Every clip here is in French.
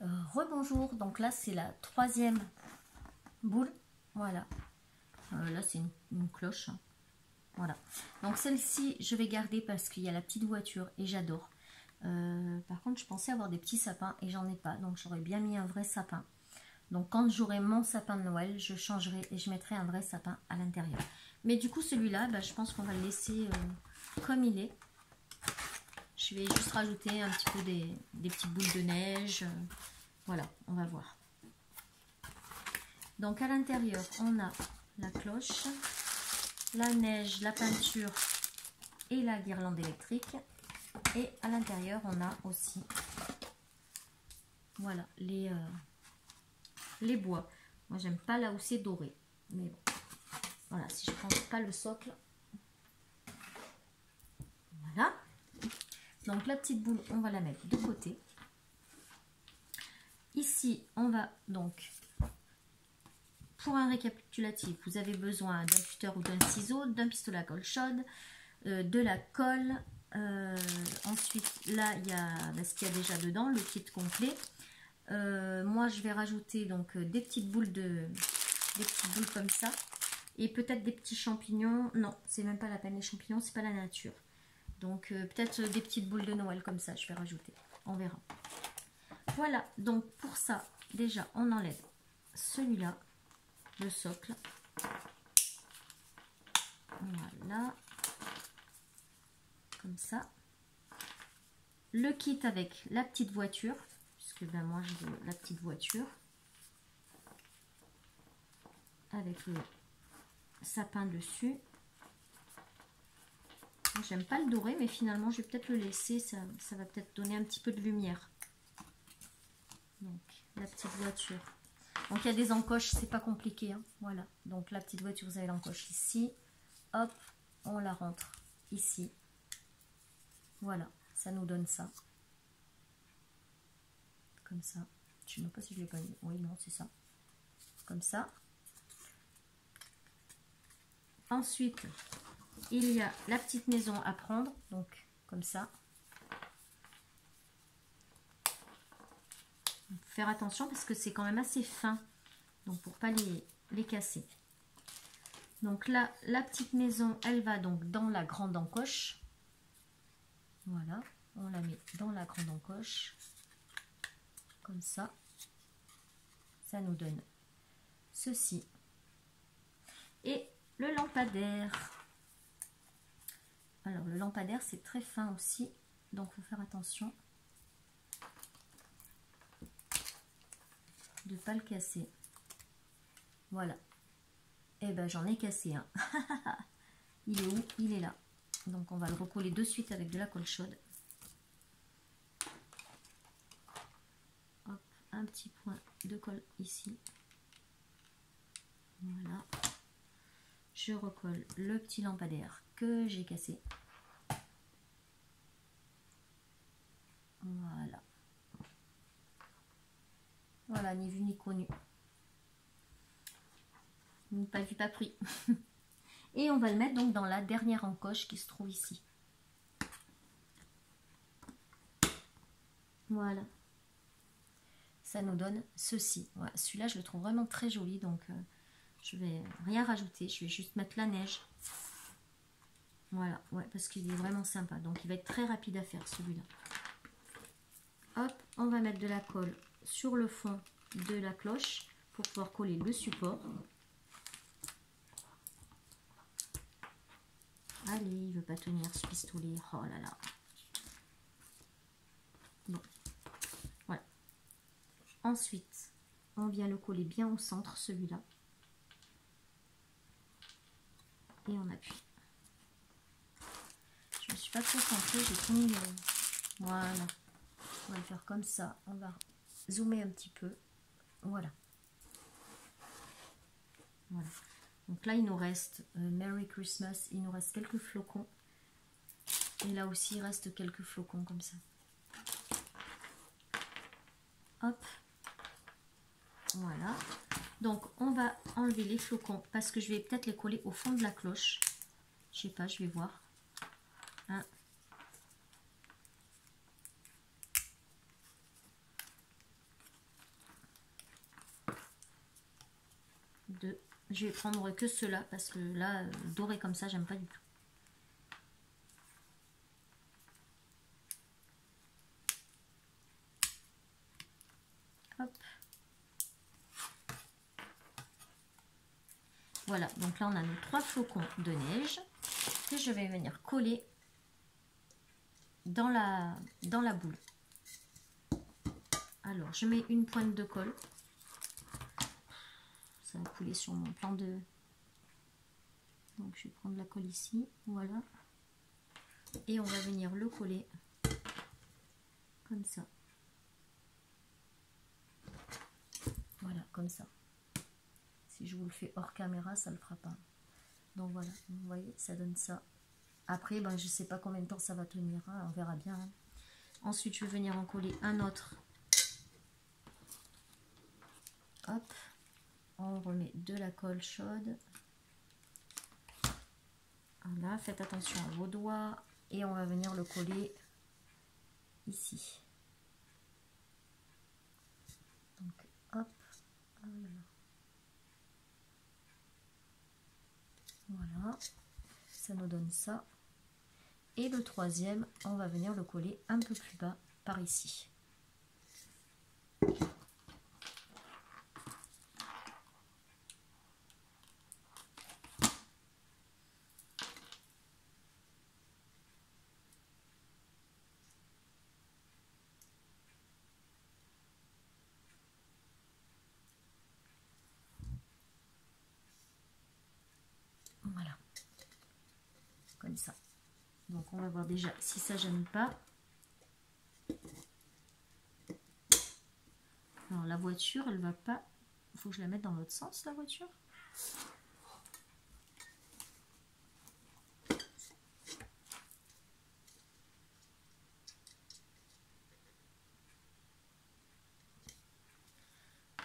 Rebonjour, donc là c'est la troisième boule, voilà, là c'est une cloche, hein. Voilà, donc celle-ci je vais garder parce qu'il y a la petite voiture et j'adore. Par contre je pensais avoir des petits sapins et j'en ai pas, donc j'aurais bien mis un vrai sapin. Donc quand j'aurai mon sapin de Noël, je changerai et je mettrai un vrai sapin à l'intérieur. Mais du coup celui-là, bah, je pense qu'on va le laisser comme il est. Je vais juste rajouter un petit peu des petites boules de neige. Voilà, on va voir. Donc à l'intérieur, on a la cloche, la neige, la peinture et la guirlande électrique. Et à l'intérieur, on a aussi, voilà, les bois. Moi, j'aime pas là où c'est doré. Mais bon, voilà, si je prends pas le socle. Voilà. Donc la petite boule, on va la mettre de côté. Ici, on va donc, pour un récapitulatif, vous avez besoin d'un cutter ou d'un ciseau, d'un pistolet à colle chaude, de la colle. Ensuite, là, il y a ce qu'il y a déjà dedans, le kit complet. Moi, je vais rajouter donc des petites boules comme ça. Et peut-être des petits champignons. Non, c'est même pas la peine, les champignons, c'est pas la nature. Donc, peut-être des petites boules de Noël comme ça, je vais rajouter. On verra. Voilà, donc pour ça, déjà, on enlève celui-là, le socle. Voilà. Comme ça. Le kit avec la petite voiture, puisque ben moi je veux la petite voiture. Avec le sapin dessus. J'aime pas le doré, mais finalement je vais peut-être le laisser, ça va peut-être donner un petit peu de lumière. Donc la petite voiture. Donc il y a des encoches, c'est pas compliqué, hein. Voilà, donc la petite voiture, vous avez l'encoche ici. Hop, on la rentre ici. Voilà, ça nous donne ça. Comme ça. Je ne sais pas si je l'ai pas mis. Oui, non, c'est ça. Comme ça. Ensuite, il y a la petite maison à prendre. Donc, comme ça. Faire attention parce que c'est quand même assez fin. Donc, pour pas les casser. Donc là, la petite maison, elle va donc dans la grande encoche. Voilà. On la met dans la grande encoche. Comme ça. Ça nous donne ceci. Et le lampadaire. Alors le lampadaire c'est très fin aussi, donc il faut faire attention de ne pas le casser. Voilà. Et ben j'en ai cassé un. Il est où? Il est là. Donc on va le recoller de suite avec de la colle chaude. Hop, un petit point de colle ici. Voilà. Je recolle le petit lampadaire que j'ai cassé. Voilà. Voilà, ni vu ni connu. Ni pas vu, pas pris. Et on va le mettre donc dans la dernière encoche qui se trouve ici. Voilà. Ça nous donne ceci. Voilà. Celui-là, je le trouve vraiment très joli, donc je vais rien rajouter. Je vais juste mettre la neige. Voilà, ouais, parce qu'il est vraiment sympa. Donc il va être très rapide à faire celui-là. Hop, on va mettre de la colle sur le fond de la cloche pour pouvoir coller le support. Allez, il ne veut pas tenir ce pistolet. Oh là là. Bon, voilà. Ensuite, on vient le coller bien au centre, celui-là. Et on appuie. Je ne me suis pas concentrée, j'ai tout mis. Voilà. On va le faire comme ça. On va zoomer un petit peu. Voilà. Voilà. Donc là, il nous reste Merry Christmas. Il nous reste quelques flocons. Et là aussi, il reste quelques flocons comme ça. Hop. Voilà. Donc, on va enlever les flocons parce que je vais peut-être les coller au fond de la cloche. Je sais pas, je vais voir. Hein. Je vais prendre que ceux-là parce que là, doré comme ça, j'aime pas du tout. Hop. Voilà, donc là on a nos 3 flocons de neige que je vais venir coller dans la boule. Alors je mets une pointe de colle. Ça va couler sur mon plan de... Donc je vais prendre la colle ici, voilà. Et on va venir le coller comme ça. Voilà, comme ça. Si je vous le fais hors caméra, ça ne le fera pas. Donc voilà, vous voyez, ça donne ça. Après, ben, je ne sais pas combien de temps ça va tenir, hein, on verra bien. Hein. Ensuite, je vais venir en coller un autre. Hop, on remet de la colle chaude. Voilà, faites attention à vos doigts. Et on va venir le coller ici. Donc, hop, voilà, ça nous donne ça. Et le troisième, on va venir le coller un peu plus bas par ici. Voilà, comme ça. Donc on va voir déjà si ça gêne pas. Alors la voiture, elle va pas. Il faut que je la mette dans l'autre sens, la voiture.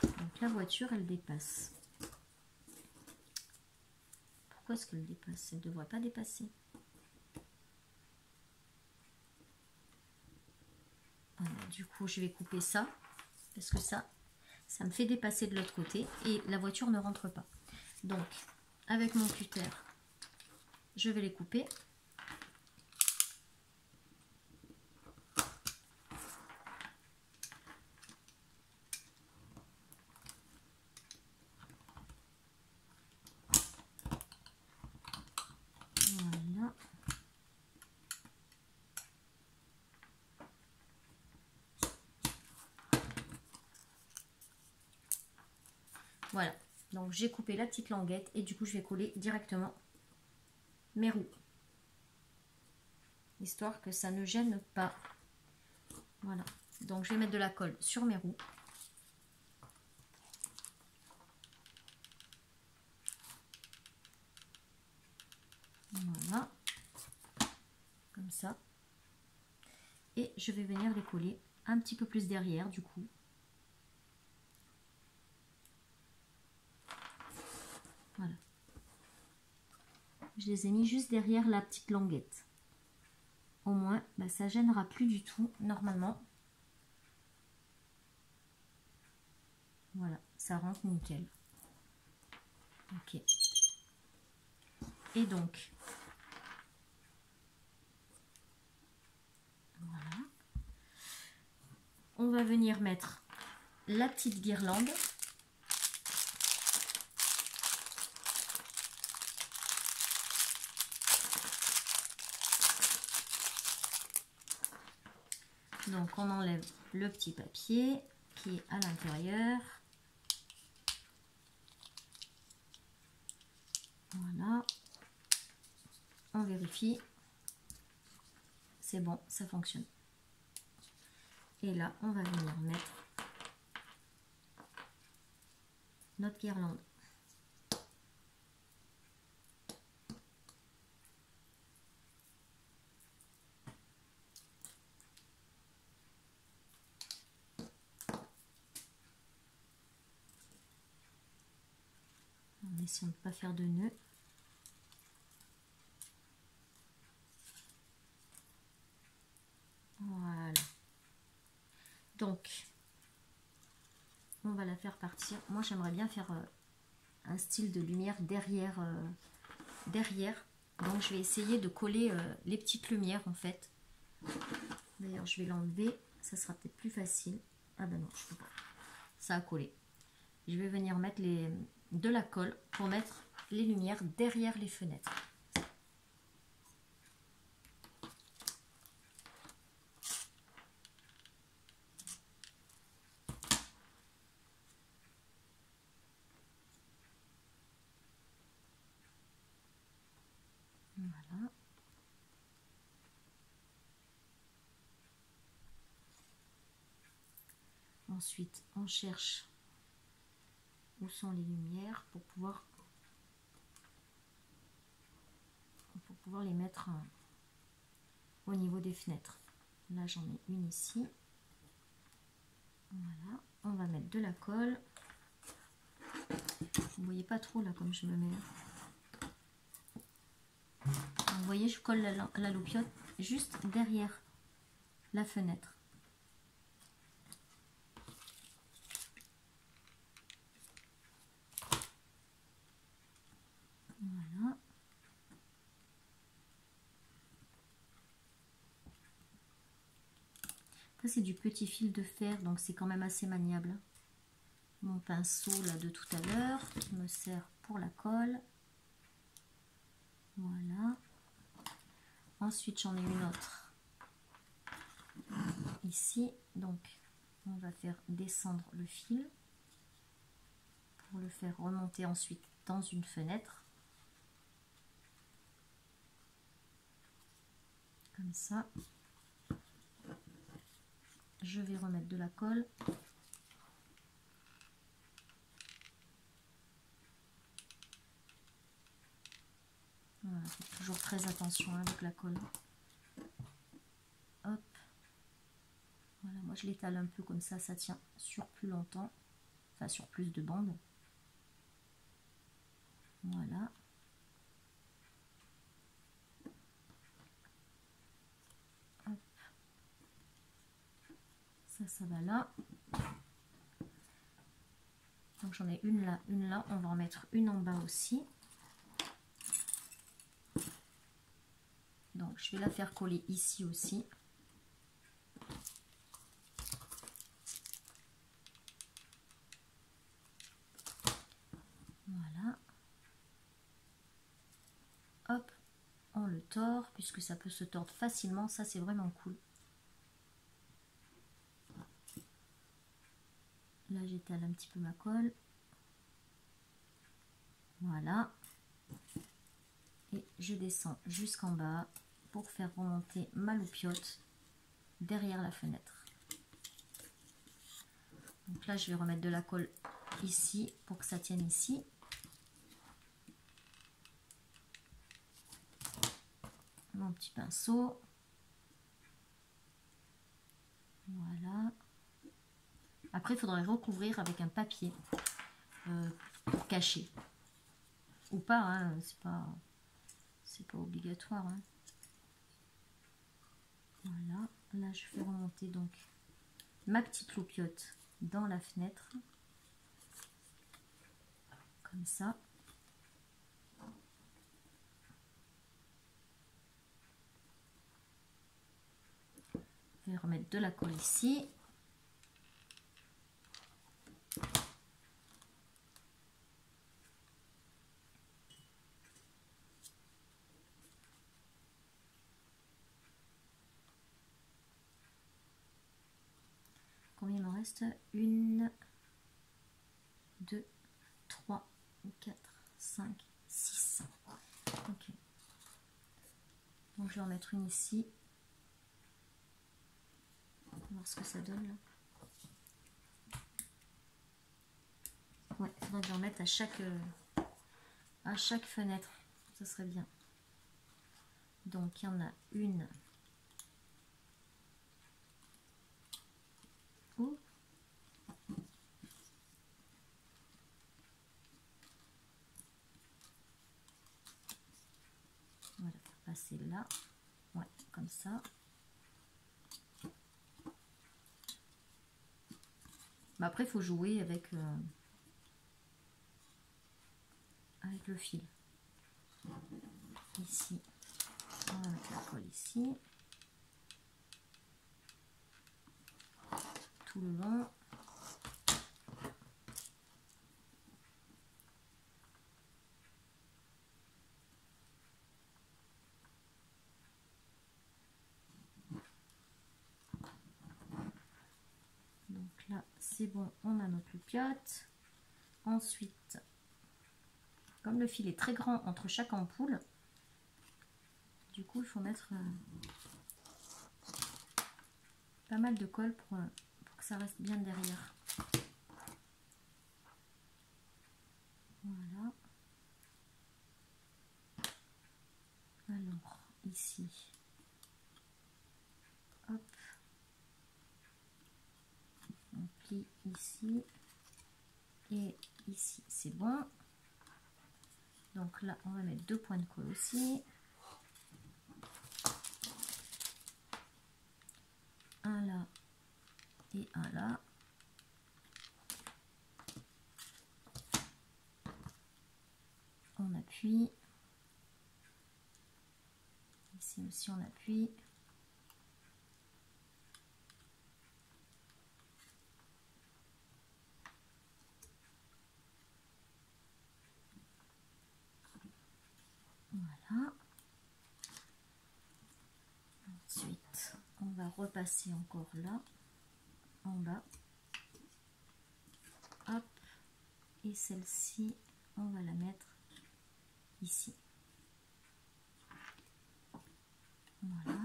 Donc la voiture, elle dépasse. Pourquoi est-ce qu'elle dépasse? Elle ne devrait pas dépasser. Voilà, du coup, je vais couper ça. Parce que ça me fait dépasser de l'autre côté. Et la voiture ne rentre pas. Donc, avec mon cutter, je vais les couper. Voilà. Voilà. Donc, j'ai coupé la petite languette et du coup, je vais coller directement mes roues. Histoire que ça ne gêne pas. Voilà. Donc, je vais mettre de la colle sur mes roues. Voilà. Comme ça. Et je vais venir les coller un petit peu plus derrière, du coup. Voilà. Je les ai mis juste derrière la petite languette. Au moins, bah, ça gênera plus du tout, normalement. Voilà, ça rentre nickel. Ok. Et donc, voilà. On va venir mettre la petite guirlande. Donc, on enlève le petit papier qui est à l'intérieur. Voilà. On vérifie. C'est bon, ça fonctionne. Et là, on va venir mettre notre guirlande. En essayant de ne pas faire de nœud. Voilà. Donc, on va la faire partir. Moi, j'aimerais bien faire un style de lumière derrière. Donc je vais essayer de coller les petites lumières en fait. D'ailleurs je vais l'enlever, ça sera peut-être plus facile. Ah ben non, je peux pas. Ça a collé. Je vais venir mettre de la colle pour mettre les lumières derrière les fenêtres. Voilà. Ensuite, on cherche où sont les lumières pour pouvoir les mettre au niveau des fenêtres. Là, j'en ai une ici. Voilà. On va mettre de la colle. Vous voyez pas trop là comme je me mets. Vous voyez, je colle la loupiote juste derrière la fenêtre. Voilà. Ça c'est du petit fil de fer, donc c'est quand même assez maniable. Mon pinceau là de tout à l'heure qui me sert pour la colle. Voilà. Ensuite j'en ai une autre ici, donc on va faire descendre le fil pour le faire remonter ensuite dans une fenêtre. Comme ça. Je vais remettre de la colle. Voilà, faites toujours très attention avec la colle. Hop. Voilà, moi je l'étale un peu comme ça tient sur plus longtemps. Enfin sur plus de bandes. Voilà. Hop. Ça va là. Donc j'en ai une là, une là. On va en mettre une en bas aussi. Donc je vais la faire coller ici aussi. Voilà. Hop, on le tord puisque ça peut se tordre facilement. Ça c'est vraiment cool. Là j'étale un petit peu ma colle. Voilà. Et je descends jusqu'en bas pour faire remonter ma loupiote derrière la fenêtre. Donc là je vais remettre de la colle ici pour que ça tienne ici. Mon petit pinceau. Voilà. Après il faudrait recouvrir avec un papier pour cacher. Ou pas, hein, c'est pas obligatoire. Hein. Voilà, là je fais remonter donc ma petite loupiote dans la fenêtre. Comme ça. Je vais remettre de la colle ici. Combien il me reste? 1, 2, 3, 4, 5, 6. Ok. Donc je vais en mettre une ici. On va voir ce que ça donne là. Ouais, il faudrait que j'en mette à chaque fenêtre. Ça serait bien. Donc il y en a une. Ouh. Voilà, passer là. Ouais, comme ça. Mais après, il faut jouer avec... avec le fil. Ici, on va mettre la colle ici. Tout le long. Donc là, c'est bon, on a notre loupiote. Ensuite, comme le fil est très grand entre chaque ampoule, du coup, il faut mettre pas mal de colle pour que ça reste bien derrière. Voilà. Alors, ici, hop, on plie ici et ici, c'est bon. Donc là, on va mettre 2 points de colle aussi. Un là et un là. On appuie. Ici aussi, on appuie. Voilà. Ensuite, on va repasser encore là, en bas. Hop. Et celle-ci, on va la mettre ici. Voilà.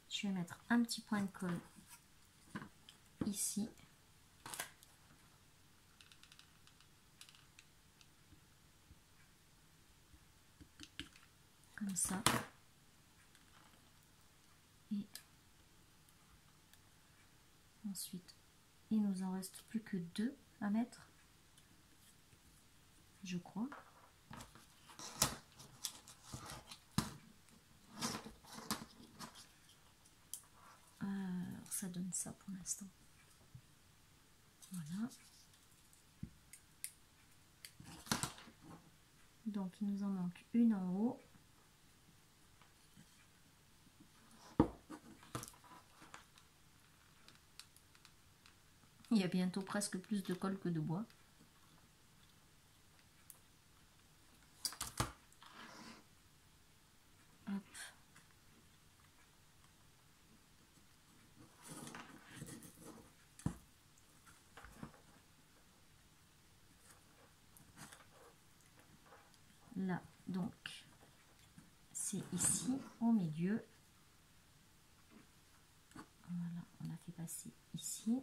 Je vais mettre un petit point de colle ici. Comme ça. Et ensuite, il nous en reste plus que 2 à mettre, je crois. Alors, ça donne ça pour l'instant. Voilà. Donc, il nous en manque une en haut. Il y a bientôt presque plus de colle que de bois. Hop. Là, donc, c'est ici, au milieu. Voilà, on a fait passer ici.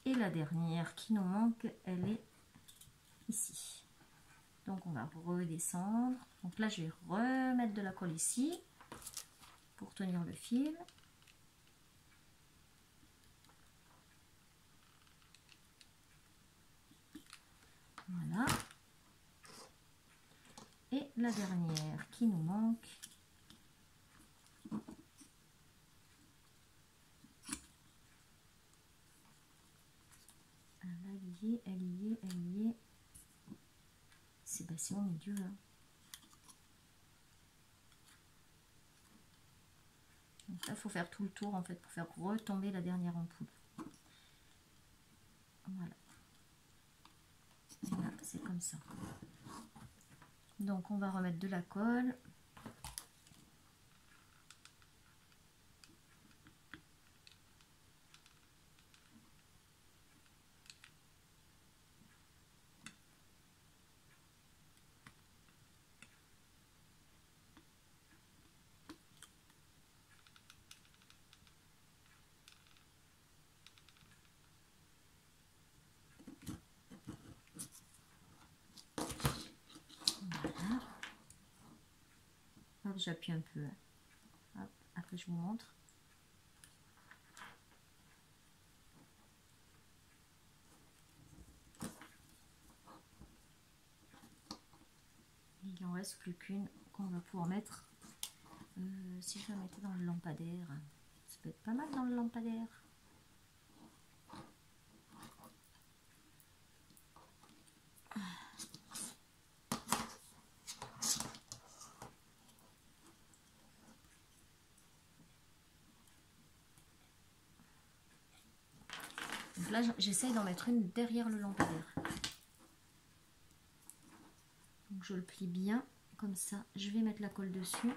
Et la dernière qui nous manque, elle est ici. Donc on va redescendre. Donc là je vais remettre de la colle ici pour tenir le fil. Voilà. Et la dernière qui nous manque. Elle y est, elle y est, elle y est. C'est au milieu là. Donc là, il faut faire tout le tour en fait pour faire retomber la dernière ampoule. Voilà. Et là, c'est comme ça. Donc on va remettre de la colle. J'appuie un peu. Hop, après je vous montre. Il en reste plus qu'une qu'on va pouvoir mettre. Si je la mettais dans le lampadaire, ça peut être pas mal dans le lampadaire. Donc là, j'essaye d'en mettre une derrière le lampadaire. Donc je le plie bien, comme ça. Je vais mettre la colle dessus.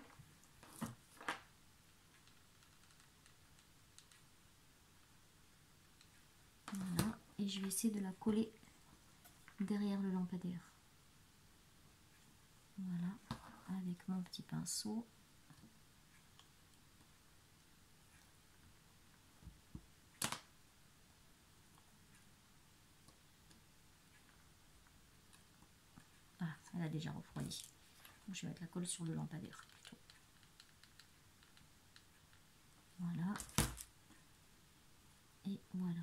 Voilà. Et je vais essayer de la coller derrière le lampadaire. Voilà. Avec mon petit pinceau. Ah, elle a déjà refroidi. Donc, je vais mettre la colle sur le lampadaire plutôt. Voilà. Et voilà.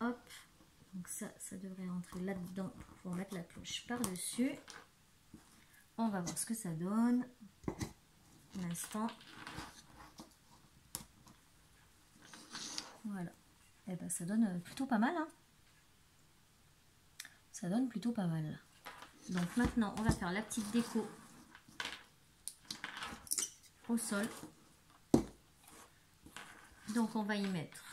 Hop. Donc ça devrait rentrer là-dedans pour pouvoir mettre la cloche par-dessus. On va voir ce que ça donne. Un instant. Voilà. Et ben ça donne plutôt pas mal. Hein. Ça donne plutôt pas mal. Donc maintenant, on va faire la petite déco au sol. Donc on va y mettre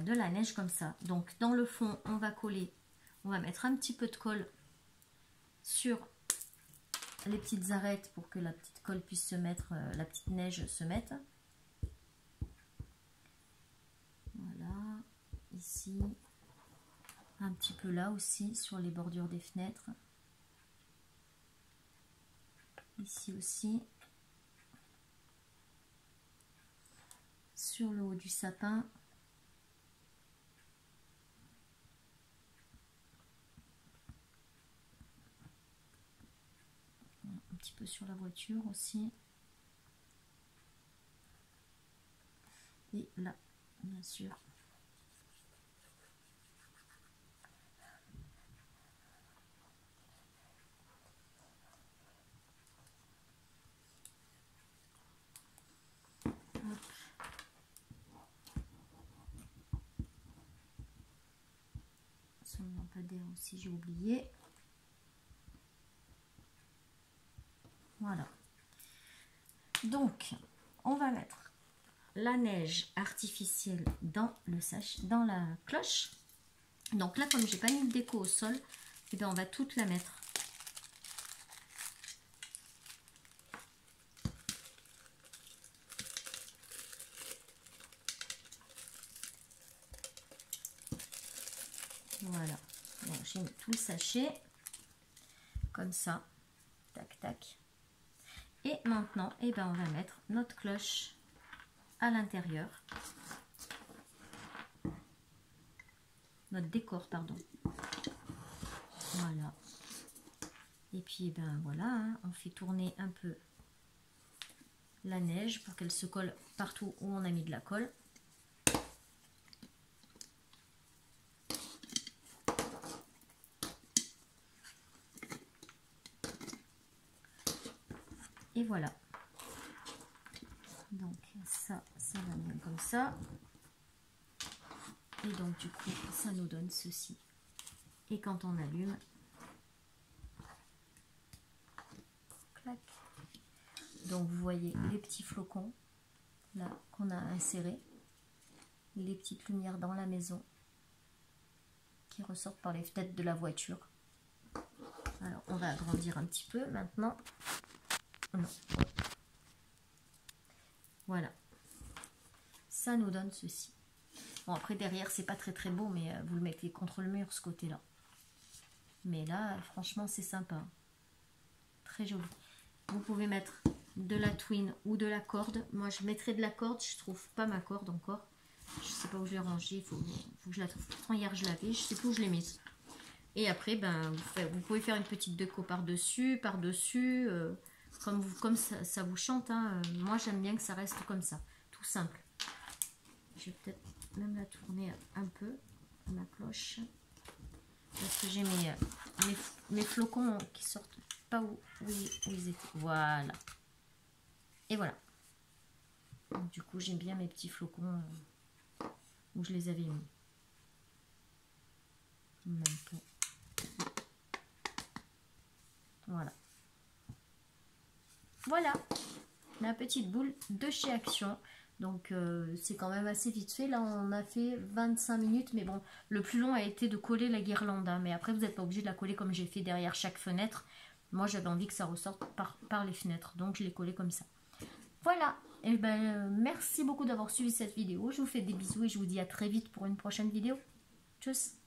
de la neige comme ça. Donc dans le fond, on va coller, on va mettre un petit peu de colle sur les petites arêtes pour que la petite colle puisse se mettre, la petite neige se mette. Voilà, ici, un petit peu là aussi sur les bordures des fenêtres. Ici aussi, sur le haut du sapin. Un petit peu sur la voiture aussi. Et là, bien sûr. Hop. Sur le lampadaire aussi, j'ai oublié. Voilà. Donc, on va mettre la neige artificielle dans le sachet, dans la cloche. Donc là, comme j'ai pas mis de déco au sol, et bien on va toute la mettre. Voilà. Donc j'ai mis tout le sachet comme ça. Tac, tac. Et maintenant, eh ben, on va mettre notre cloche à l'intérieur. Notre décor, pardon. Voilà. Et puis, eh ben voilà, hein, on fait tourner un peu la neige pour qu'elle se colle partout où on a mis de la colle. Et voilà. Donc ça va bien comme ça. Et donc du coup, ça nous donne ceci. Et quand on allume, clac. Donc vous voyez les petits flocons là qu'on a insérés, les petites lumières dans la maison qui ressortent par les fenêtres de la voiture. Alors on va agrandir un petit peu maintenant. Non. Voilà, ça nous donne ceci. Bon, après derrière c'est pas très beau, mais vous le mettez contre le mur ce côté là. Mais là franchement c'est sympa, très joli. Vous pouvez mettre de la twine ou de la corde. Moi je mettrai de la corde, je trouve pas ma corde encore, je sais pas où je l'ai rangée, il faut que je la trouve. Pourtant hier je l'avais, je sais plus où je l'ai mise. Et après ben vous pouvez faire une petite déco par dessus, comme ça vous chante, hein. Moi j'aime bien que ça reste comme ça, tout simple. Je vais peut-être même la tourner un peu, ma cloche, parce que j'ai mes flocons qui sortent pas où ils étaient. Voilà. Et voilà. Donc, du coup, j'aime bien mes petits flocons où je les avais mis. Même pas. Voilà. Voilà la petite boule de chez Action. Donc c'est quand même assez vite fait. Là on a fait 25 minutes. Mais bon, le plus long a été de coller la guirlande. Hein. Mais après vous n'êtes pas obligé de la coller comme j'ai fait derrière chaque fenêtre. Moi j'avais envie que ça ressorte par les fenêtres. Donc je l'ai collé comme ça. Voilà. Et ben, merci beaucoup d'avoir suivi cette vidéo. Je vous fais des bisous et je vous dis à très vite pour une prochaine vidéo. Tchuss.